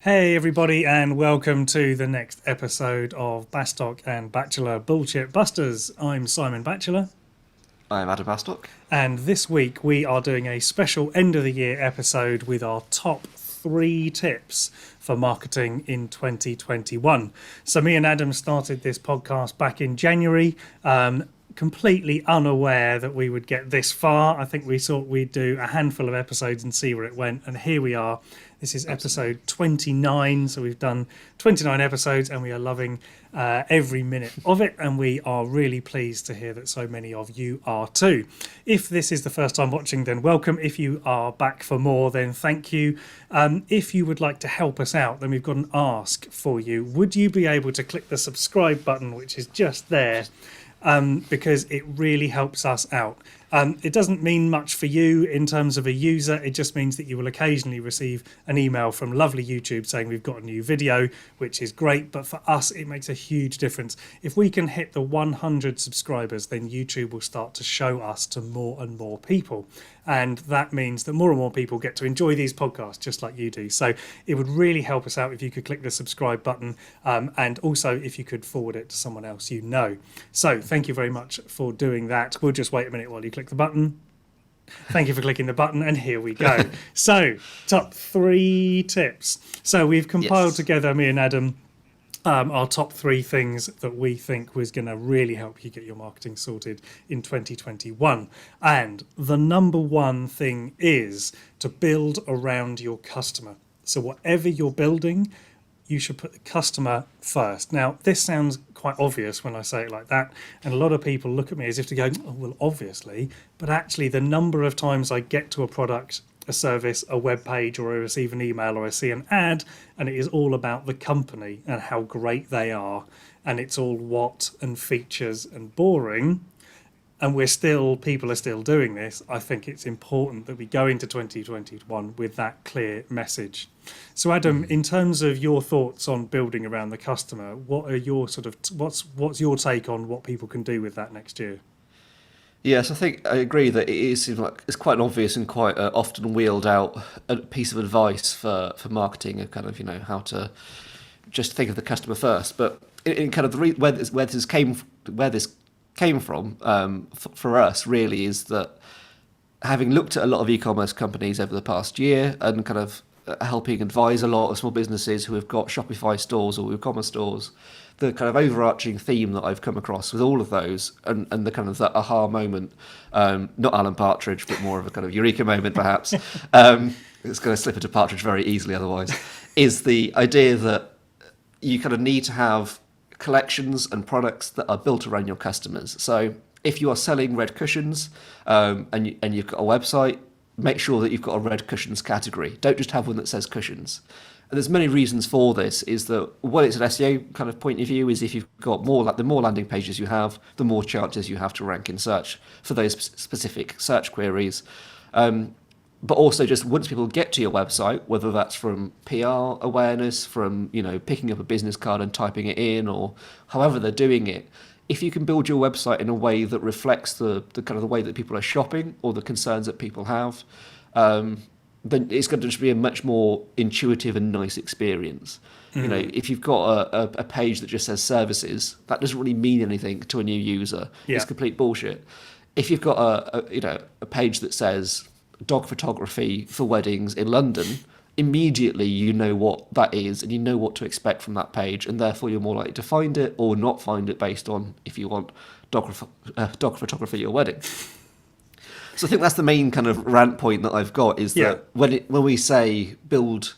Hey everybody, and welcome to the next episode of Bastock and Bachelor Bullshit Busters. I'm Simon Batchelor, I'm Adam Bastock. and this week we are doing a special end of the year episode with our top 3 tips for marketing in 2021. So me and Adam started this podcast back in January, completely unaware that we would get this far. I think we thought we'd do a handful of episodes and see where it went, and here we are. This is episode 29, so we've done 29 episodes and we are loving every minute of it, and we are really pleased to hear that so many of you are too. If this is the first time watching, then welcome. If you are back for more, then thank you. If you would like to help us out, then we've got an ask for you. Would you be able to click the subscribe button, which is just there? Because it really helps us out. It doesn't mean much for you in terms of a user. It just means that you will occasionally receive an email from lovely YouTube saying we've got a new video, which is great. But for us, it makes a huge difference. If we can hit the 100 subscribers, then YouTube will start to show us to more and more people. And that means that more and more people get to enjoy these podcasts just like you do. So it would really help us out if you could click the subscribe button, and also if you could forward it to someone else you know. So thank you very much for doing that. We'll just wait a minute while you click the button. Thank you for clicking the button, and here we go. So, top 3 tips. So we've compiled together, me and Adam, our top 3 things that we think was going to really help you get your marketing sorted in 2021. And the number one thing is to build around your customer. So whatever you're building, you should put the customer first. Now, this sounds quite obvious when I say it like that, and a lot of people look at me as if to go, oh, well, obviously, but actually the number of times I get to a product, a service, a web page, or I receive an email, or I see an ad, and it is all about the company and how great they are, and it's all what and features and boring, and people are still doing this. I think it's important that we go into 2021 with that clear message. So Adam, in terms of your thoughts on building around the customer, what are your what's your take on what people can do with that next year? Yes, I think I agree that seems like it's quite an obvious and quite often wheeled out a piece of advice for marketing, of kind of how to just think of the customer first. But in kind of where this came from for us really is that having looked at a lot of e-commerce companies over the past year and kind of helping advise a lot of small businesses who have got Shopify stores or WooCommerce stores, the kind of overarching theme that I've come across with all of those and the kind of that aha moment, not Alan Partridge, but more of a kind of eureka moment perhaps, it's going to slip into Partridge very easily otherwise, is the idea that you kind of need to have collections and products that are built around your customers. So if you are selling red cushions and you've got a website, make sure that you've got a red cushions category. Don't just have one that says cushions. And there's many reasons for this. Is that what it's an SEO kind of point of view is if you've got the more landing pages you have, the more chances you have to rank in search for those specific search queries. But also just once people get to your website, whether that's from PR awareness, from picking up a business card and typing it in, or however they're doing it, if you can build your website in a way that reflects the kind of the way that people are shopping or the concerns that people have, then it's going to just be a much more intuitive and nice experience. If you've got a page that just says services, that doesn't really mean anything to a new user. Yeah. It's complete bullshit. If you've got a page that says dog photography for weddings in London, immediately you know what that is and you know what to expect from that page, and therefore you're more likely to find it or not find it based on if you want dog photography at your wedding. So I think that's the main kind of rant point that I've got, is that when we say build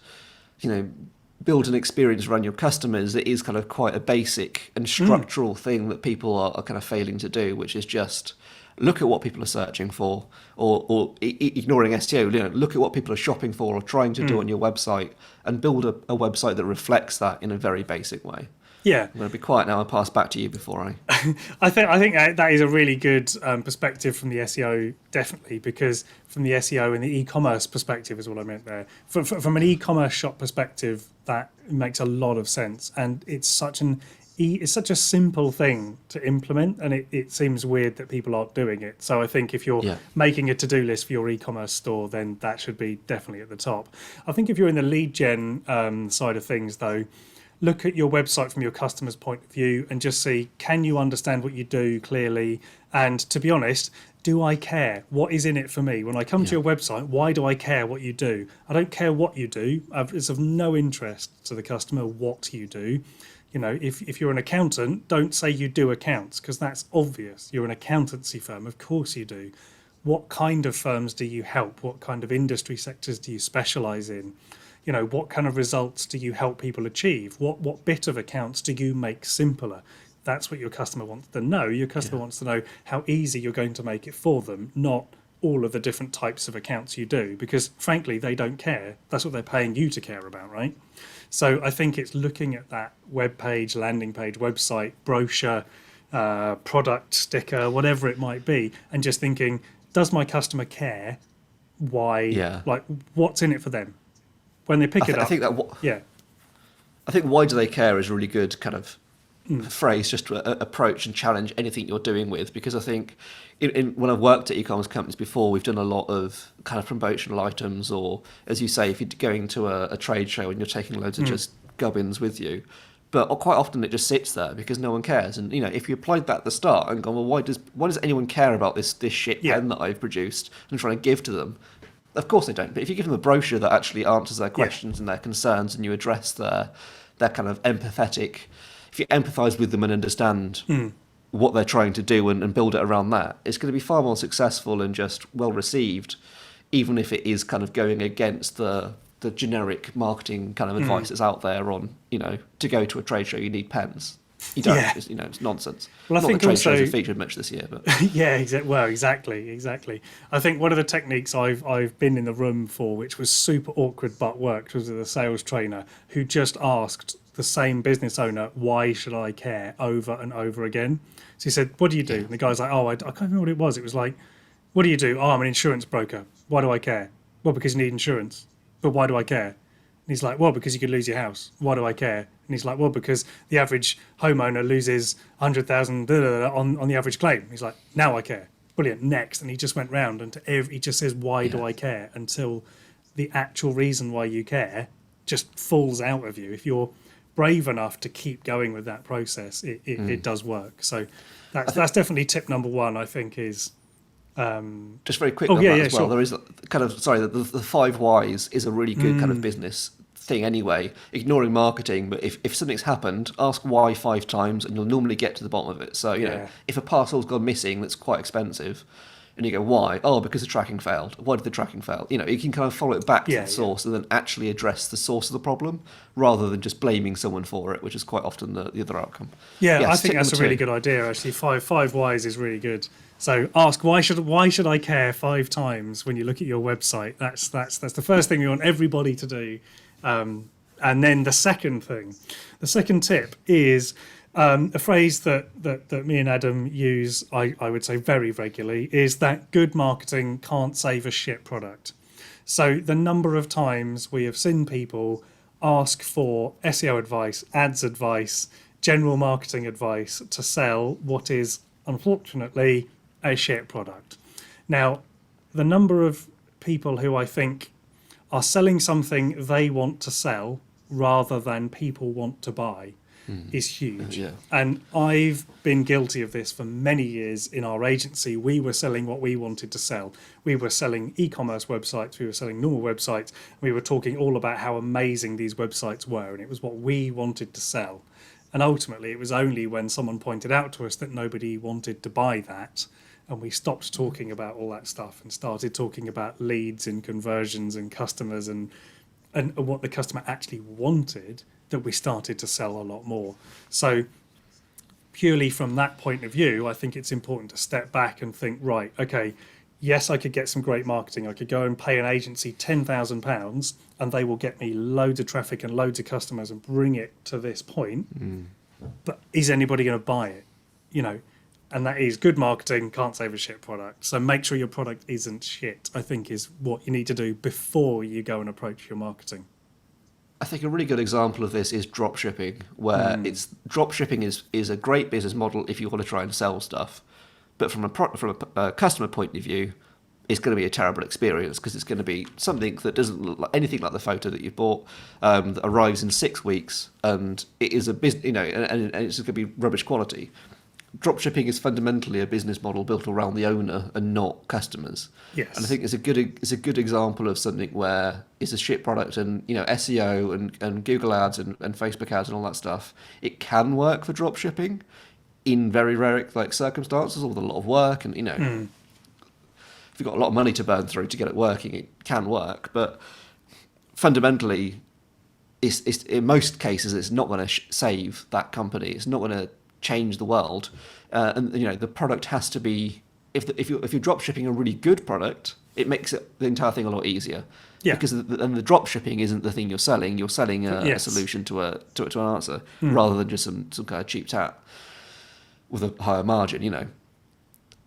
an experience around your customers, it is kind of quite a basic and structural thing that people are kind of failing to do, which is just look at what people are searching for, or ignoring SEO. Look at what people are shopping for or trying to do on your website, and build a website that reflects that in a very basic way. Yeah, I'm going to be quiet now and pass back to you before I. I think that is a really good perspective from the SEO, definitely, because from the SEO and the e-commerce perspective is what I meant there. From an e-commerce shop perspective, that makes a lot of sense, and it's such an it's such a simple thing to implement, and it seems weird that people aren't doing it. So I think if you're Yeah. making a to-do list for your e-commerce store, then that should be definitely at the top. I think if you're in the lead gen side of things, though, look at your website from your customer's point of view and just see, can you understand what you do clearly? And to be honest, do I care? What is in it for me? When I come to your website, why do I care what you do? I don't care what you do. It's of no interest to the customer what you do. You know, if you're an accountant, don't say you do accounts, because that's obvious. You're an accountancy firm. Of course you do. What kind of firms do you help? What kind of industry sectors do you specialize in? You know, what kind of results do you help people achieve? What bit of accounts do you make simpler? That's what your customer wants to know. Your customer wants to know how easy you're going to make it for them, not all of the different types of accounts you do, because frankly, they don't care. That's what they're paying you to care about, right? So I think it's looking at that web page, landing page, website, brochure, product sticker, whatever it might be, and just thinking, does my customer care? Why? Yeah. Like, what's in it for them? When they pick it up. I think that I think why do they care is a really good kind of phrase just to approach and challenge anything you're doing with, because I think when I've worked at e-commerce companies before, we've done a lot of kind of promotional items, or as you say, if you're going to a trade show and you're taking loads of just gubbins with you, but quite often it just sits there because no one cares. And you know, if you applied that at the start and gone, well, why does anyone care about this shit pen that I've produced and trying to give to them? Of course they don't. But if you give them a brochure that actually answers their questions and their concerns, and you address their kind of empathetic, if you empathise with them and understand what they're trying to do and build it around that, it's going to be far more successful and just well received, even if it is kind of going against the generic marketing kind of advice that's out there on, you know, to go to a trade show you need pens. You don't. Yeah. You know, it's nonsense. Well, I Not think that trade also, shows are featured much this year, but well, exactly. I think one of the techniques I've been in the room for, which was super awkward but worked, was with a sales trainer who just asked the same business owner, "Why should I care?" over and over again. So he said, "What do you do?" And the guy's like, "Oh, I can't remember what it was. It was like, what do you do? Oh, I'm an insurance broker. Why do I care? Well, because you need insurance. But why do I care?" And he's like, well, because you could lose your house. Why do I care? And he's like, well, because the average homeowner loses 100,000 on the average claim. He's like, now I care. Brilliant. Next. And he just went round and he just says, why do I care? Until the actual reason why you care just falls out of you. If you're brave enough to keep going with that process, it does work. So that's definitely tip number one, I think, is... just very quickly on that as well. Sure. There is kind of the 5 whys is a really good kind of business thing anyway. Ignoring marketing, but if something's happened, ask why 5 times, and you'll normally get to the bottom of it. So you know, if a parcel's gone missing, that's quite expensive, and you go why? Oh, because the tracking failed. Why did the tracking fail? You know, you can kind of follow it back to the source and then actually address the source of the problem rather than just blaming someone for it, which is quite often the other outcome. I think that's a really good idea. Actually, five whys is really good. So ask why should I care 5 times when you look at your website. That's the first thing we want everybody to do. And then the second tip is a phrase that me and Adam use, I would say very regularly, is that good marketing can't save a shit product. So the number of times we have seen people ask for SEO advice, ads advice, general marketing advice to sell what is unfortunately a shit product. Now, the number of people who I think are selling something they want to sell rather than people want to buy is huge. And I've been guilty of this for many years in our agency. We were selling what we wanted to sell. We were selling e-commerce websites, we were selling normal websites, we were talking all about how amazing these websites were, and it was what we wanted to sell. And ultimately, it was only when someone pointed out to us that nobody wanted to buy that, and we stopped talking about all that stuff and started talking about leads and conversions and customers and what the customer actually wanted, that we started to sell a lot more. So purely from that point of view, I think it's important to step back and think, right, okay, yes, I could get some great marketing. I could go and pay an agency £10,000 and they will get me loads of traffic and loads of customers and bring it to this point. But is anybody going to buy it? You know, and that is good marketing can't save a shit product. So make sure your product isn't shit, I think, is what you need to do before you go and approach your marketing. I think a really good example of this is drop shipping, where it's drop shipping is a great business model if you want to try and sell stuff, but from a customer point of view, it's going to be a terrible experience because it's going to be something that doesn't look like anything like the photo that you bought, that arrives in 6 weeks, and it is a business, and it's going to be rubbish quality. Dropshipping is fundamentally a business model built around the owner and not customers. Yes. And I think it's a good example of something where it's a shit product, and SEO and Google ads and Facebook ads and all that stuff. It can work for dropshipping in very rare circumstances or with a lot of work, and if you've got a lot of money to burn through to get it working, it can work. But fundamentally, it's in most cases it's not going to save that company. It's not going to change the world, and the product has to be. If you're drop shipping a really good product, it makes the entire thing a lot easier. Yeah. Because the drop shipping isn't the thing you're selling. You're selling a solution to an answer rather than just some kind of cheap tat with a higher margin.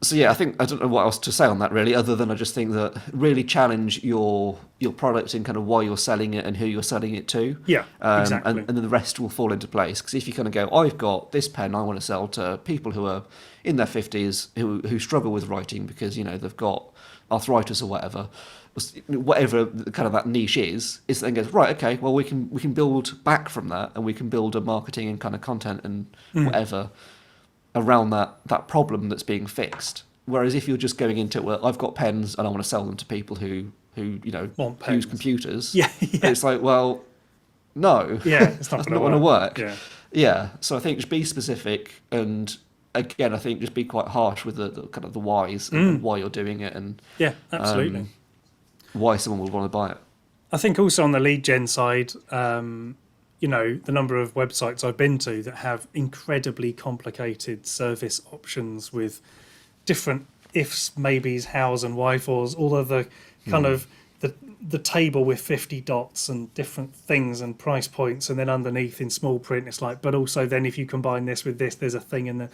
So yeah, I don't know what else to say on that really, other than I just think that really challenge your product in kind of why you're selling it and who you're selling it to. Yeah, exactly. And then the rest will fall into place. Because if you kind of go, I've got this pen I want to sell to people who are in their 50s who struggle with writing because they've got arthritis or whatever kind of that niche is then goes, right, okay, well we can build back from that, and we can build a marketing and kind of content and whatever around that problem that's being fixed. Whereas if you're just going into it, well, I've got pens and I want to sell them to people who use computers. Yeah. It's like, well, no. Yeah, it's not going to work. Yeah. Yeah. So I think just be specific, and again, I think just be quite harsh with the kind of the whys and why you're doing it, and yeah, absolutely. Why someone would want to buy it. I think also on the lead gen side, the number of websites I've been to that have incredibly complicated service options with different ifs, maybes, hows and why-fors, all of the kind of the table with 50 dots and different things and price points, and then underneath in small print it's like, but also then if you combine this with this, there's a thing in the...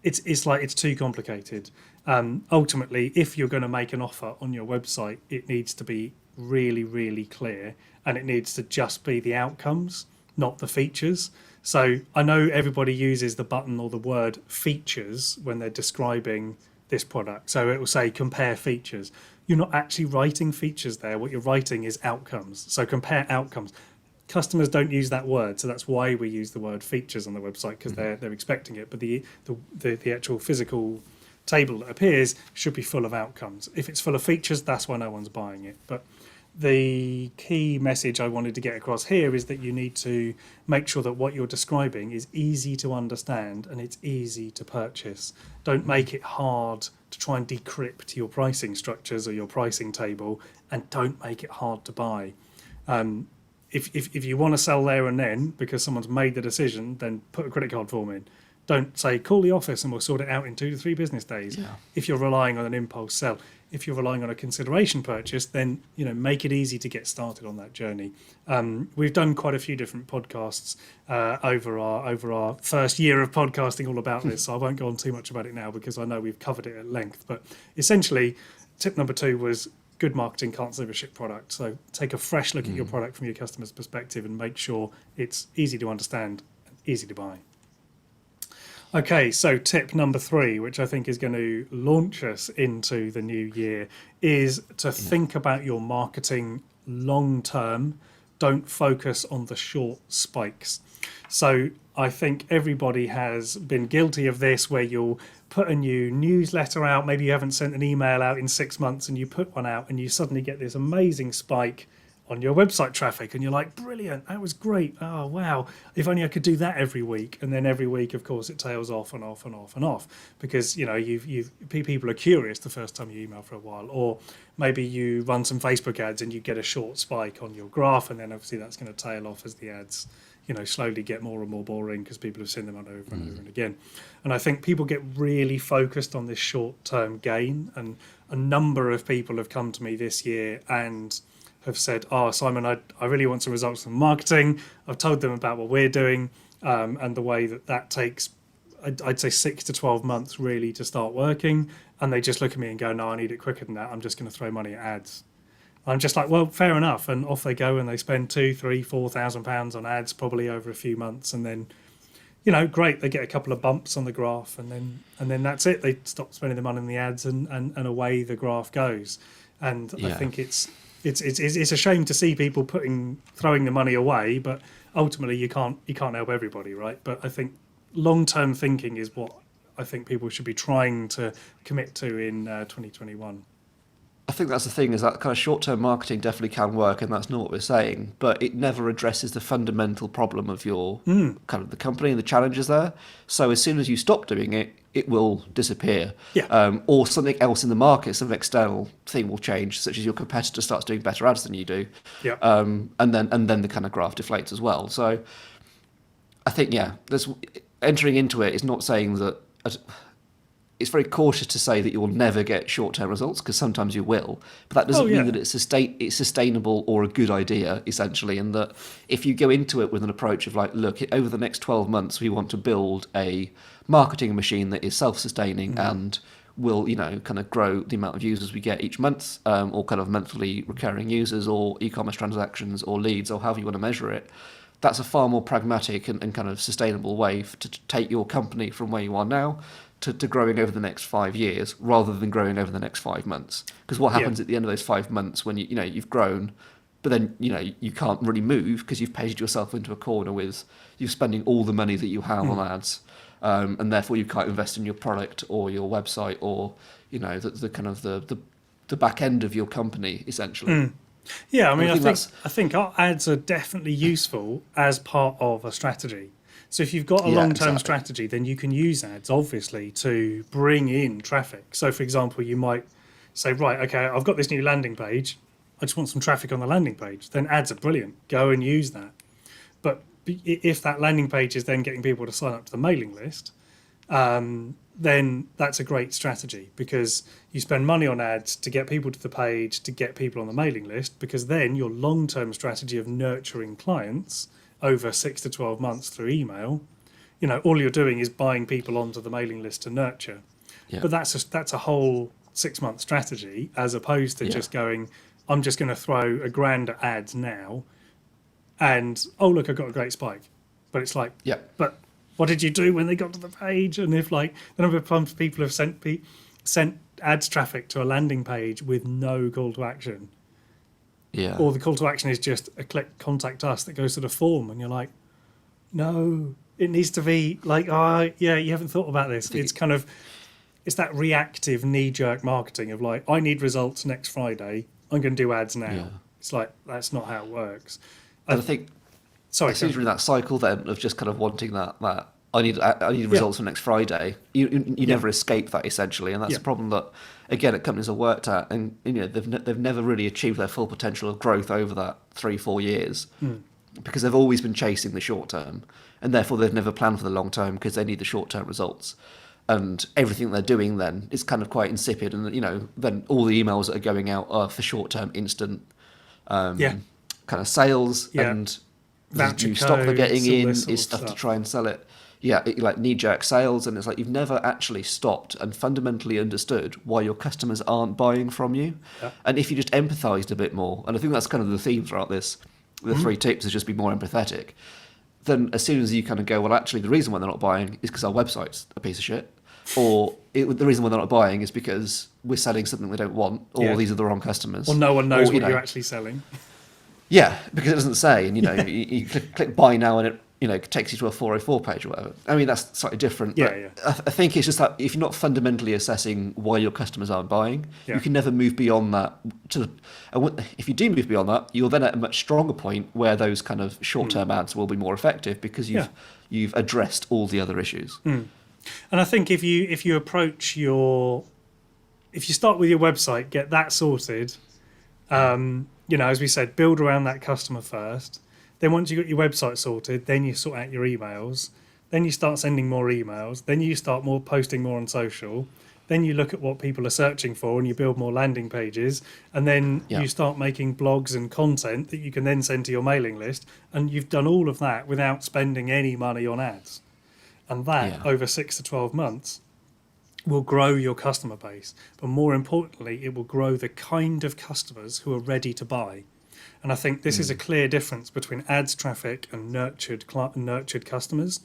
It's like it's too complicated. Ultimately, if you're going to make an offer on your website, it needs to be really, really clear, and it needs to just be the outcomes, not the features. So I know everybody uses the button or the word features when they're describing this product. So it will say compare features. You're not actually writing features there. What you're writing is outcomes. So compare outcomes. Customers don't use that word, so that's why we use the word features on the website, because they're expecting it. But the actual physical table that appears should be full of outcomes. If it's full of features, that's why no one's buying it. But the key message I wanted to get across here is that you need to make sure that what you're describing is easy to understand and it's easy to purchase. Don't make it hard to try and decrypt your pricing structures or your pricing table, and don't make it hard to buy. If you want to sell there and then because someone's made the decision, then put a credit card form in. Don't say, call the office and we'll sort it out in 2 to 3 business days. Yeah. If you're relying on an impulse sell. If you're relying on a consideration purchase, then make it easy to get started on that journey. We've done quite a few different podcasts over our first year of podcasting all about this, so I won't go on too much about it now because I know we've covered it at length. But essentially, tip number 2 was good marketing can't save a shit product. So take a fresh look at your product from your customer's perspective and make sure it's easy to understand and easy to buy. Okay, so tip number 3, which I think is going to launch us into the new year, is to think about your marketing long term. Don't focus on the short spikes. So I think everybody has been guilty of this, where you'll put a new newsletter out, maybe you haven't sent an email out in 6 months, and you put one out and you suddenly get this amazing spike on your website traffic, and you're like, brilliant, that was great, oh wow, if only I could do that every week. And then every week, of course, it tails off and off and off and off, because people are curious the first time you email for a while. Or maybe you run some Facebook ads and you get a short spike on your graph, and then obviously that's going to tail off as the ads slowly get more and more boring because people have seen them on over and over and again. And I think people get really focused on this short-term gain, and a number of people have come to me this year and have said, oh, Simon, I really want some results from marketing. I've told them about what we're doing, and the way that takes, I'd say 6 to 12 months really to start working. And they just look at me and go, no, I need it quicker than that. I'm just going to throw money at ads. I'm just like, well, fair enough, and off they go, and they spend 2, 3, 4 thousand pounds on ads probably over a few months, and then great, they get a couple of bumps on the graph, and then that's it. They stop spending the money on the ads, and away the graph goes. And I think it's a shame to see people throwing the money away, but ultimately you can't help everybody, right? But I think long-term thinking is what I think people should be trying to commit to in 2021. I think that's the thing, is that kind of short-term marketing definitely can work, and that's not what we're saying, but it never addresses the fundamental problem of your kind of the company and the challenges there. So as soon as you stop doing it, it will disappear. Yeah. Or something else in the market, some external thing will change, such as your competitor starts doing better ads than you do. Yeah. And then the kind of graph deflates as well. So I think, there's entering into it is not saying that. It's very cautious to say that you will never get short-term results, because sometimes you will, but that doesn't mean that it's sustainable or a good idea, essentially, and that if you go into it with an approach of like, look, over the next 12 months we want to build a marketing machine that is self-sustaining and will, kind of grow the amount of users we get each month, or kind of monthly recurring users, or e-commerce transactions, or leads, or however you want to measure it, that's a far more pragmatic and kind of sustainable way to take your company from where you are now to growing over the next 5 years, rather than growing over the next 5 months. Because what happens at the end of those 5 months when you've grown, but then you can't really move because you've painted yourself into a corner with you're spending all the money that you have on ads, and therefore you can't invest in your product or your website or the kind of the back end of your company, essentially. Yeah, I mean, I think our ads are definitely useful as part of a strategy. So if you've got a long-term strategy, then you can use ads, obviously, to bring in traffic. So, for example, you might say, right, okay, I've got this new landing page. I just want some traffic on the landing page. Then ads are brilliant. Go and use that. But if that landing page is then getting people to sign up to the mailing list, then that's a great strategy, because you spend money on ads to get people to the page, to get people on the mailing list, because then your long-term strategy of nurturing clients over 6 to 12 months through email, all you're doing is buying people onto the mailing list to nurture. Yeah. But that's a whole 6-month strategy, as opposed to just going, I'm just going to throw $1,000 at ads now, and oh look, I got a great spike. But it's like, but what did you do when they got to the page? And if like the number of times people have sent ads traffic to a landing page with no call to action. Yeah. Or the call to action is just a click, contact us, that goes to the form, and you're like, no, it needs to be like, you haven't thought about this. It's kind of, it's that reactive knee-jerk marketing of like, I need results next Friday, I'm going to do ads now. Yeah. It's like, that's not how it works. And I think, as soon as you're in that cycle then of just kind of wanting that I need results for next Friday, you never escape that, essentially, and that's a problem that, again, companies have worked at, and they've never really achieved their full potential of growth over that 3-4 years, because they've always been chasing the short term, and therefore they've never planned for the long term because they need the short term results, and everything they're doing then is kind of quite insipid, and then all the emails that are going out are for short term, instant kind of sales, and the new stock they're getting in is stuff to try and sell it. Like knee-jerk sales, and it's like you've never actually stopped and fundamentally understood why your customers aren't buying from you. Yeah. And if you just empathised a bit more, and I think that's kind of the theme throughout this, the 3 tips is just be more empathetic, then as soon as you kind of go, well, actually, the reason why they're not buying is because our website's a piece of shit, or the reason why they're not buying is because we're selling something they don't want, or these are the wrong customers. Or no one knows what you're actually selling. Yeah, because it doesn't say, and you click buy now, and it takes you to a 404 page or whatever. I mean, that's slightly different. But I think it's just that if you're not fundamentally assessing why your customers aren't buying, you can never move beyond that. If you do move beyond that, you're then at a much stronger point where those kind of short-term ads will be more effective, because you've addressed all the other issues. And I think if you approach if you start with your website, get that sorted, as we said, build around that customer first. Then once you've got your website sorted, then you sort out your emails. Then you start sending more emails. Then you start posting more on social. Then you look at what people are searching for, and you build more landing pages. And then you start making blogs and content that you can then send to your mailing list. And you've done all of that without spending any money on ads. And that, over 6 to 12 months, will grow your customer base, but more importantly, it will grow the kind of customers who are ready to buy. And I think this is a clear difference between ads traffic and nurtured customers.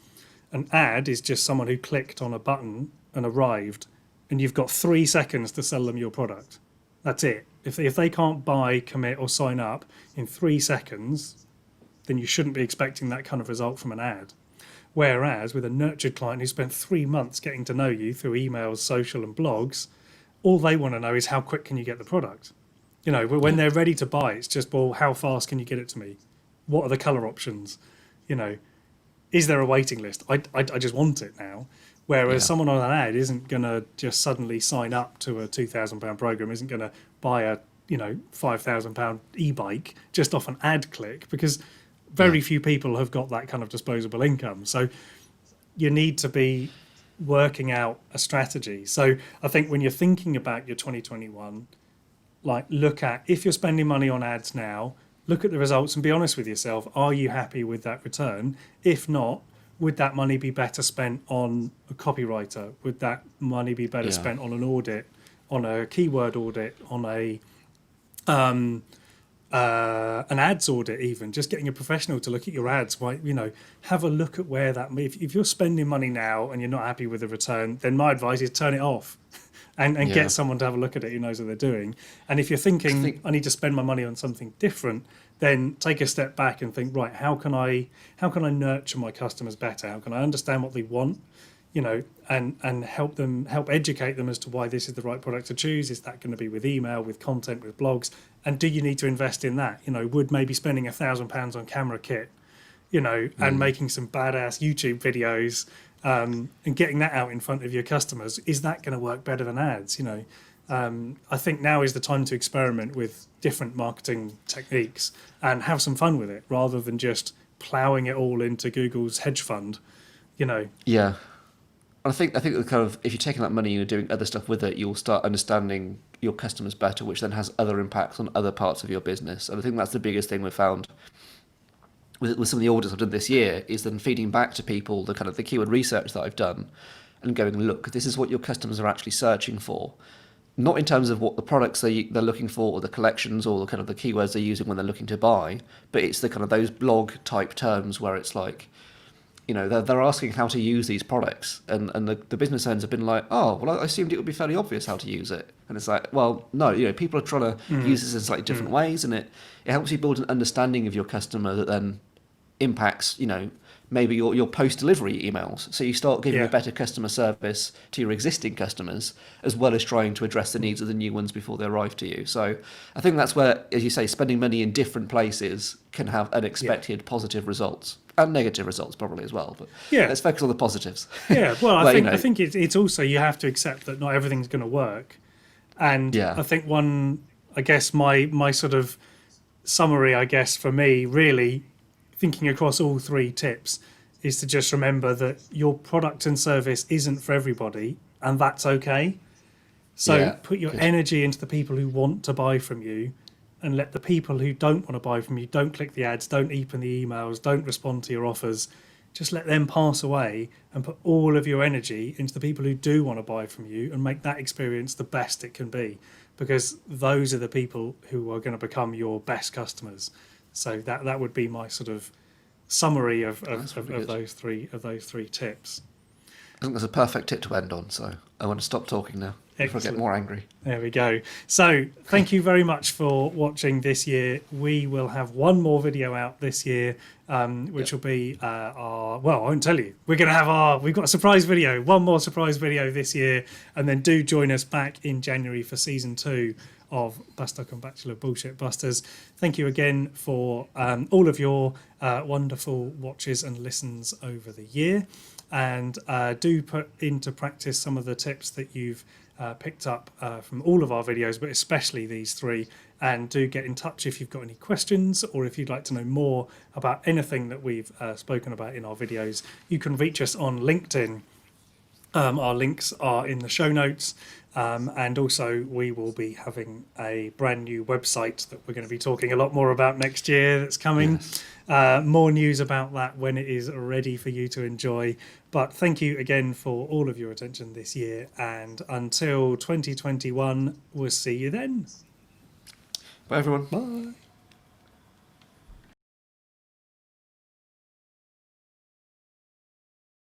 An ad is just someone who clicked on a button and arrived, and you've got 3 seconds to sell them your product. That's it. If they can't buy, commit, or sign up in 3 seconds, then you shouldn't be expecting that kind of result from an ad. Whereas with a nurtured client who spent 3 months getting to know you through emails, social, and blogs, all they want to know is how quick can you get the product. You know, when they're ready to buy, it's just, well, how fast can you get it to me? What are the colour options? You know, is there a waiting list? I just want it now. Whereas someone on an ad isn't going to just suddenly sign up to a £2,000 program, isn't going to buy a £5,000 e-bike just off an ad click, because very few people have got that kind of disposable income. So you need to be working out a strategy. So I think when you're thinking about your 2021, like, look at, if you're spending money on ads now, look at the results and be honest with yourself. Are you happy with that return? If not, would that money be better spent on a copywriter? Would that money be better spent on an audit, on a keyword audit, on an ads audit, even just getting a professional to look at your ads? Right, have a look at where that. If you're spending money now and you're not happy with the return, then my advice is turn it off. And get someone to have a look at it who knows what they're doing. And if you're thinking, I need to spend my money on something different, then take a step back and think, right, how can I nurture my customers better? How can I understand what they want, and help educate them as to why this is the right product to choose? Is that going to be with email, with content, with blogs? And do you need to invest in that? Would maybe spending £1,000 on camera kit, and making some badass YouTube videos, and getting that out in front of your customers, is that going to work better than ads? I think now is the time to experiment with different marketing techniques and have some fun with it, rather than just ploughing it all into Google's hedge fund. Yeah, I think that kind of, if you're taking that money and you're doing other stuff with it, you'll start understanding your customers better, which then has other impacts on other parts of your business. And I think that's the biggest thing we've found with some of the audits I've done this year, is then feeding back to people the kind of the keyword research that I've done, and going, look, this is what your customers are actually searching for, not in terms of what the products they're looking for, or the collections, or the kind of the keywords they're using when they're looking to buy, but it's the kind of those blog type terms where it's like, they're asking how to use these products, and the business owners have been like, oh, well, I assumed it would be fairly obvious how to use it. And it's like, well, no, people are trying to use this in slightly different ways, and it helps you build an understanding of your customer that then impacts, maybe your post-delivery emails. So you start giving a better customer service to your existing customers, as well as trying to address the needs of the new ones before they arrive to you. So I think that's where, as you say, spending money in different places can have unexpected positive results, and negative results probably as well. But let's focus on the positives. Yeah, well, I think it's also, you have to accept that not everything's going to work. And I think my sort of summary, for me, really, thinking across all 3 tips, is to just remember that your product and service isn't for everybody, and that's okay. So put your energy into the people who want to buy from you, and let the people who don't want to buy from you, don't click the ads, don't open the emails, don't respond to your offers, just let them pass away, and put all of your energy into the people who do want to buy from you, and make that experience the best it can be, because those are the people who are going to become your best customers. So that would be my sort of summary of those three tips. I think that's a perfect tip to end on, so I want to stop talking now before I get more angry. There we go. So thank you very much for watching this year. We will have one more video out this year, which will be I won't tell you. We've got a surprise video, one more surprise video this year, and then do join us back in January for season 2 of Bustock and Bachelor Bullshit Busters. Thank you again for all of your wonderful watches and listens over the year, and do put into practice some of the tips that you've picked up from all of our videos, but especially these 3, and do get in touch if you've got any questions, or if you'd like to know more about anything that we've spoken about in our videos. You can reach us on LinkedIn. Our links are in the show notes, And also, we will be having a brand new website that we're going to be talking a lot more about next year that's coming. Yes. More news about that when it is ready for you to enjoy. But thank you again for all of your attention this year. And until 2021, we'll see you then. Bye, everyone. Bye.